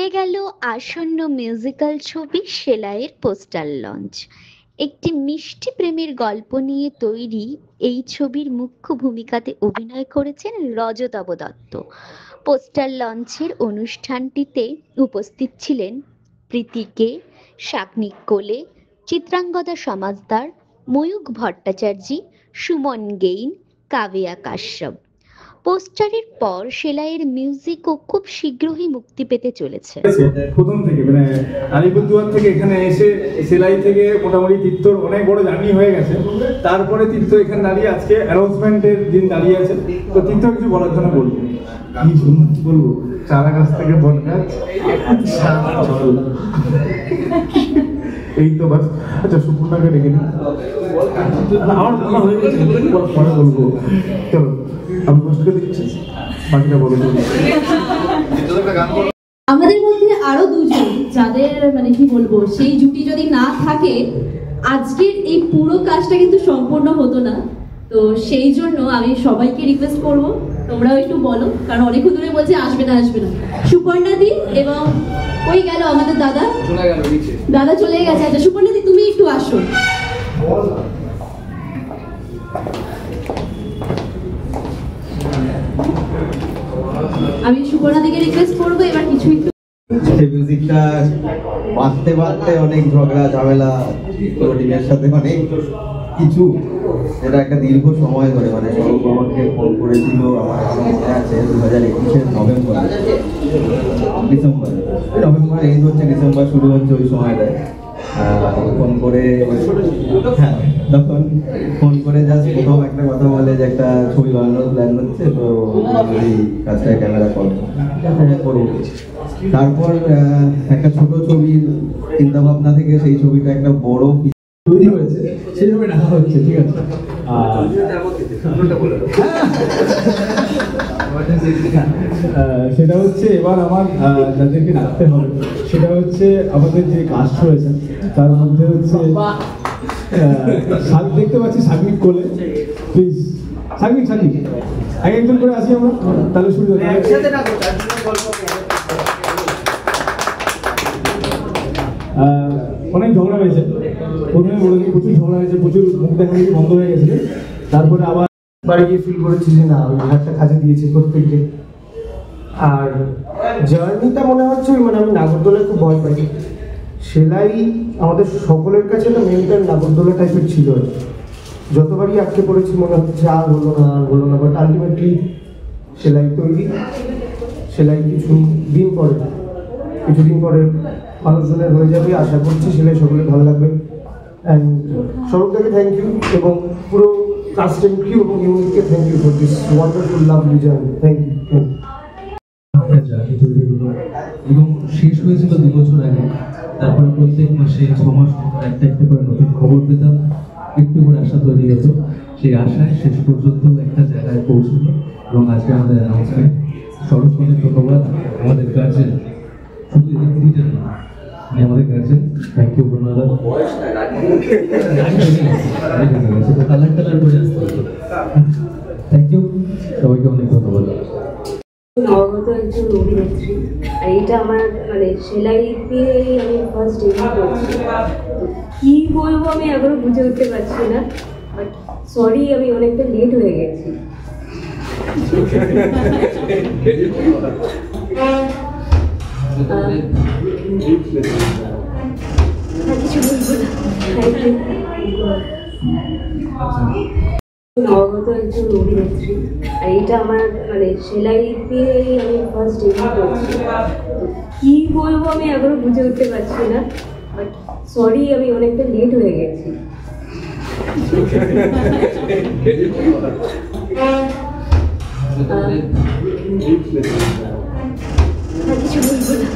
হয়ে গেল আসন্ন মিউজিক্যাল ছবি সেলাইয়ের পোস্টার লঞ্চ। একটি মিষ্টি প্রেমের গল্প নিয়ে তৈরি এই ছবির মুখ্য ভূমিকাতে অভিনয় করেছেন রজতাভ দত্ত। পোস্টার লঞ্চের অনুষ্ঠানটিতে উপস্থিত ছিলেন প্রীতিকে, শাকনিক কোলে, চিত্রাঙ্গদা সমাজদার, ময়ূখ ভট্টাচার্য, সুমন গেইন, কাভিয়া কাশ্যপ। পোস্টারের পর সেলাইয়ের মিউজিকও খুব শীঘ্রই মুক্তি পেতে চলেছে। প্রথম থেকে আলিপুরদুয়ার থেকে এখানে এসে সেলাই থেকে মোটামুটি তীর্থর অনেক বড় জার্নি হয়ে গেছে। তারপরে তীর্থ এখানে দাঁড়িয়ে আজকে অ্যানাউন্সমেন্টের দিন দাঁড়িয়ে আছে। তো তীর্থ কিছু বলার জন্য বলবো, কি বলবো, চারা গাছ থেকে বট গাছ, এই তো বাস। আচ্ছা, সুপর্ণাকে ডেকে নিই, আমার হয়ে গেছে, পরে বলবো। চলো আমি কষ্টকে দিচ্ছি, বাকিটা বলে দেবো। আমাদের মধ্যে আরো দুজন যাদের কি বলবো, সেই জুটি যদি না থাকে আজকের এই পুরো কাজটা কিন্তু সম্পূর্ণ হতো না। তো সেই জন্য আমি সবাইকে রিকোয়েস্ট করবো তোমরাও একটু বলো, কারণ অনেকক্ষণ ধরে বলছে আসবে না। সুপর্ণাদি এবং ওই গেল আমাদের দাদা চলে গেছে। আচ্ছা সুপর্ণাদি তুমি একটু আসো। আমি সুপর্ণাদিকে রিকোয়েস্ট করবো এবার কিছু একটু। মিউজিকটা বাঁধতে বাঁধতে অনেক ঝগড়া ঝামেলা টিমের সাথে অনেক কিছু, এটা একটা দীর্ঘ সময় ধরে সৌরভ আমাকে ফোন করেছিল, আমার এখনো মনে আছে 2021-এর নভেম্বর এন্ড হচ্ছে, ডিসেম্বর শুরু হচ্ছে ওই সময়টায়। ফোন করে তখন ফোন করে জাস্ট প্রথম একটা কথা বলে যে একটা ছবি বানানোর প্ল্যান হচ্ছে, তো যদি কাজটায় ক্যামেরা করবো। তারপর একটা ছোট ছবির চিন্তা ভাবনা থেকে সেই ছবিটা একটা বড় তৈরি হয়েছে, সেই ছবি দেখা হচ্ছে। ঠিক আছে, সেটা হচ্ছে এবার আমার যাদেরকে রাখতে হবে সেটা হচ্ছে আমাদের যে কাস্ট রয়েছে তার মধ্যে হচ্ছে দেখতে পাচ্ছি শাকনিক কোলে, প্লিজ শাকনিক এক একজন করে আসি আমরা, তাহলে শুরু করি। অনেক ঝগড়া হয়েছে, প্রথমে বলে দিই প্রচুর ঝগড়া হয়েছে, প্রচুর মুখ দেখা বন্ধ হয়ে গেছিল। তারপরে আবার বাড়ি গিয়ে ফিল করেছি যে না, ওই হাতটা কাজে দিয়েছে প্রত্যেককে। আর জার্নিটা মনে হচ্ছে আমি নাগরদোলায় খুব ভয় পাই। সেলাই আমাদের সকলের কাছে একটা মেন্টাল নাগরদোলা টাইপের ছিল। যতবারই আটকে পড়েছি মনে হচ্ছে আর হলো না, বাট আলটিমেটলি সেলাই তৈরি। সেলাই কিছুদিন পরে মানুষজনের হয়ে যাবে, আশা করছি সেলাই সকলের ভালো লাগবে। অ্যান্ড সৌরভদাকে থ্যাংক ইউ, এবং পুরো কাস্ট এন্ড ক্রিউ এবং ইউনিটকে thank you for this wonderful lovely journey. Thank you. এবং শেষ হয়েছিল 2 বছর আগে। তারপরে প্রত্যেক মাসে 6 মাস একটা করে নতুন খবর পেতাম, একটু করে আশা তৈরি হতো। সেই আশায় শেষ পর্যন্ত একটা জায়গায় পৌঁছলো, এবং আজকে আমাদের অ্যানাউন্সমেন্ট। সরোজ অনেক ধন্যবাদ, আমাদের গার্জেন, শুধু এডিটার না, আমাদের guardian. Thank you Pranada. Colour করে আসতে হতো। থ্যাংক ইউ সবাইকে, অনেক ধন্যবাদ। নবগত একজন অভিনেত্রী, আর এটা আমার সেলাই দিয়েই আমি ফার্স্ট ডেবিউ করছি। কি বলবো আমি এখনো বুঝে উঠতে পারছি না, বাট সরি আমি অনেকটা লেট হয়ে গেছি। কিছু বলবো না। নবগত একজন অভিনেত্রী, আর এটা আমার সেলাই দিয়েই আমি ফার্স্ট ডেবিউ করছি। কি বলবো আমি এখনো বুঝে উঠতে পারছি না, বাট সরি আমি অনেকটা লেট হয়ে গেছি। কিছু বলবো না।